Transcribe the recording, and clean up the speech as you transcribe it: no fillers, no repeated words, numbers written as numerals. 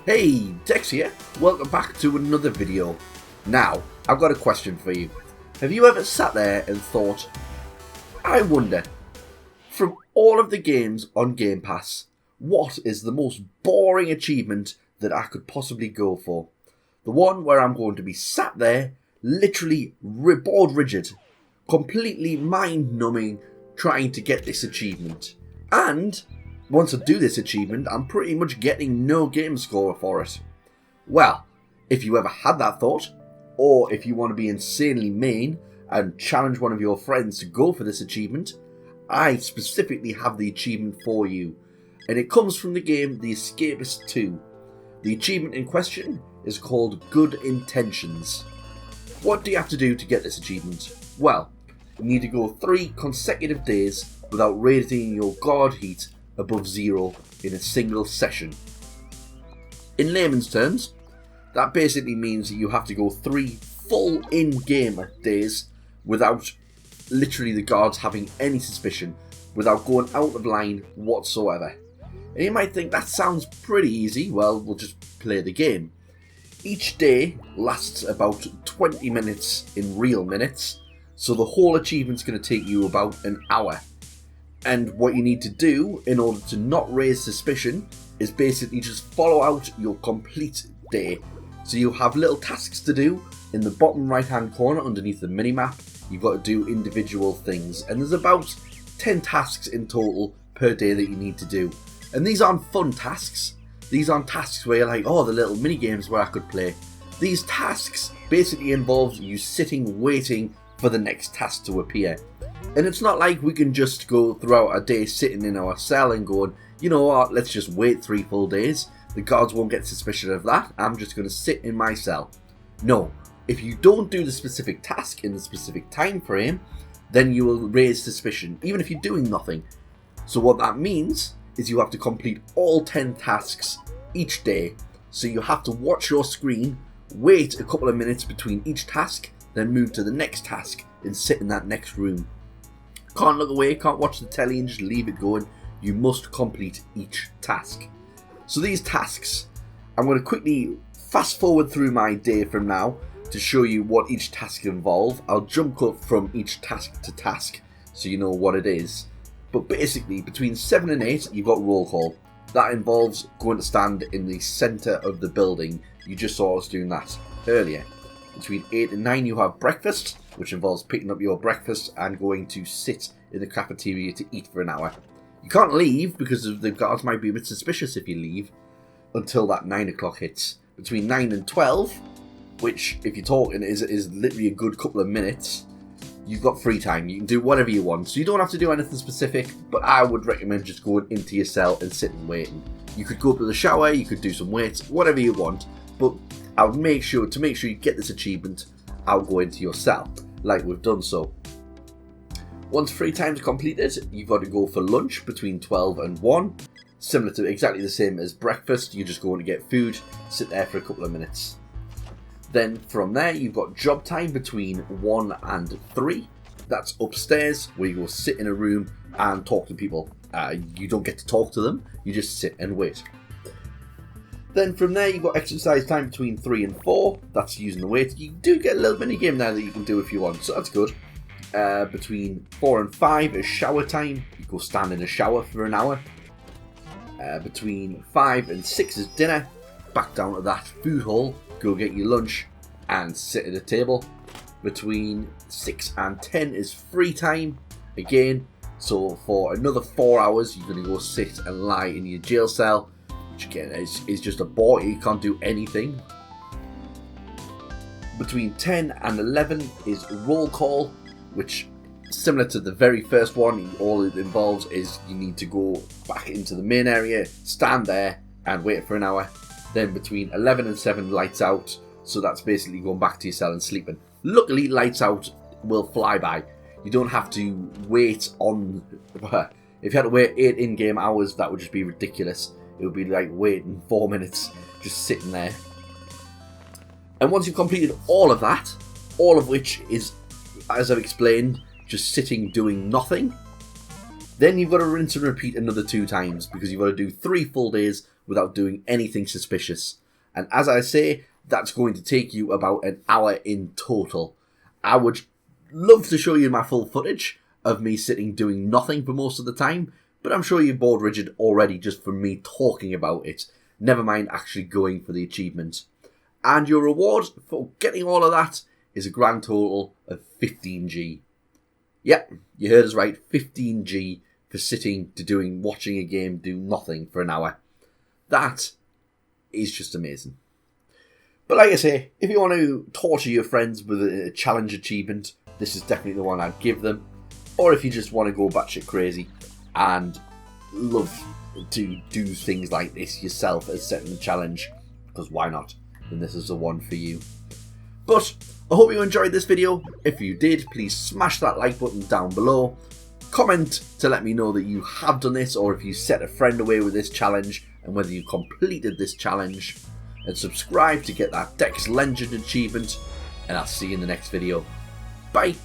Hey, Dex here. Welcome back to another video. Now, I've got a question for you. Have you ever sat there and thought, I wonder, from all of the games on Game Pass, what is the most boring achievement that I could possibly go for? The one where I'm going to be sat there, literally bored rigid, completely mind-numbing, trying to get this achievement. And once I do this achievement, I'm pretty much getting no game score for it. Well, if you ever had that thought, or if you want to be insanely mean and challenge one of your friends to go for this achievement, I specifically have the achievement for you. And it comes from the game The Escapist 2. The achievement in question is called Good Intentions. What do you have to do to get this achievement? Well, you need to go 3 consecutive days without rating your guard heat above 0 in a single session. In layman's terms, that basically means that you have to go 3 full in-game days without literally the guards having any suspicion, without going out of line whatsoever. And you might think that sounds pretty easy. Well, we'll just play the game. Each day lasts about 20 minutes in real minutes, so the whole achievement's going to take you about an hour. And what you need to do in order to not raise suspicion is basically just follow out your complete day. So you have little tasks to do in the bottom right hand corner underneath the minimap. You've got to do individual things, and there's about 10 tasks in total per day that you need to do. And these aren't fun tasks. These aren't tasks where you're like, oh, the little mini games where I could play. These tasks basically involve you sitting waiting for the next task to appear. And it's not like we can just go throughout a day sitting in our cell and going, you know what, let's just wait 3 full days. The guards won't get suspicion of that. I'm just going to sit in my cell. No, if you don't do the specific task in the specific time frame, then you will raise suspicion, even if you're doing nothing. So what that means is you have to complete all 10 tasks each day. So you have to watch your screen, wait a couple of minutes between each task, then move to the next task and sit in that next room. Can't look away, can't watch the telly and just leave it going. You must complete each task. So these tasks, I'm going to quickly fast forward through my day from now to show you what each task involves. I'll jump up from each task to task so you know what it is. But basically, between 7 and 8, you've got roll call. That involves going to stand in the centre of the building. You just saw us doing that earlier. Between 8 and 9, you have breakfast, which involves picking up your breakfast and going to sit in the cafeteria to eat for an hour. You can't leave because the guards might be a bit suspicious if you leave until that 9 o'clock hits. Between 9 and 12, which, if you're talking, is literally a good couple of minutes, you've got free time. You can do whatever you want. So you don't have to do anything specific, but I would recommend just going into your cell and sitting waiting. You could go up to the shower, you could do some weights, whatever you want, but I would make sure you get this achievement, I'll go into your cell, like we've done so. Once free time's completed, you've got to go for lunch between 12 and 1. Similar to exactly the same as breakfast, you're just going to get food, sit there for a couple of minutes. Then from there, you've got job time between 1 and 3. That's upstairs, where you go sit in a room and talk to people. You don't get to talk to them, you just sit and wait. Then from there, you've got exercise time between 3 and 4. That's using the weight. You do get a little mini game now that you can do if you want, so that's good. Between 4 and 5 is shower time. You go stand in a shower for an hour. Between 5 and 6 is dinner. Back down to that food hall. Go get your lunch and sit at a table. Between 6 and 10 is free time. Again, so for another 4 hours, you're going to go sit and lie in your jail cell. Which again is just a bore. You can't do anything. Between 10 and 11 is roll call, which, similar to the very first one, all it involves is you need to go back into the main area, stand there and wait for an hour. Then between 11 and 7, lights out, so that's basically going back to your cell and sleeping. Luckily, lights out will fly by. You don't have to wait on... If you had to wait 8 in-game hours, that would just be ridiculous. It would be like waiting 4 minutes, just sitting there. And once you've completed all of that, all of which is, as I've explained, just sitting doing nothing, then you've got to rinse and repeat another 2 times, because you've got to do 3 full days without doing anything suspicious. And as I say, that's going to take you about an hour in total. I would love to show you my full footage of me sitting doing nothing for most of the time, but I'm sure you're bored rigid already just from me talking about it, never mind actually going for the achievement. And your reward for getting all of that is a grand total of 15G. Yep, you heard us right, 15G for watching a game do nothing for an hour. That is just amazing. But like I say, if you want to torture your friends with a challenge achievement, this is definitely the one I'd give them. Or if you just want to go batshit crazy and love to do things like this yourself as setting a challenge, because why not, then this is the one for you. But I hope you enjoyed this video. If you did, please smash that like button down below. Comment to let me know that you have done this, or if you set a friend away with this challenge and whether you completed this challenge. And subscribe to get that Dex Legend achievement, and I'll see you in the next video. Bye!